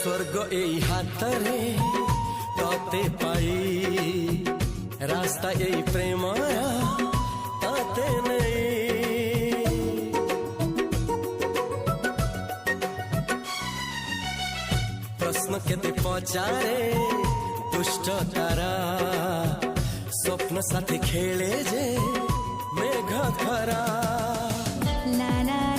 स्वर्ग এই হাতরে ততে পাই রাস্তা এই প্রেম তাতে নেই প্রশ্ন কেতে পচারে দুষ্ট তারা স্বপ্ন সাথে খেলে যে মেঘ খরা লা লা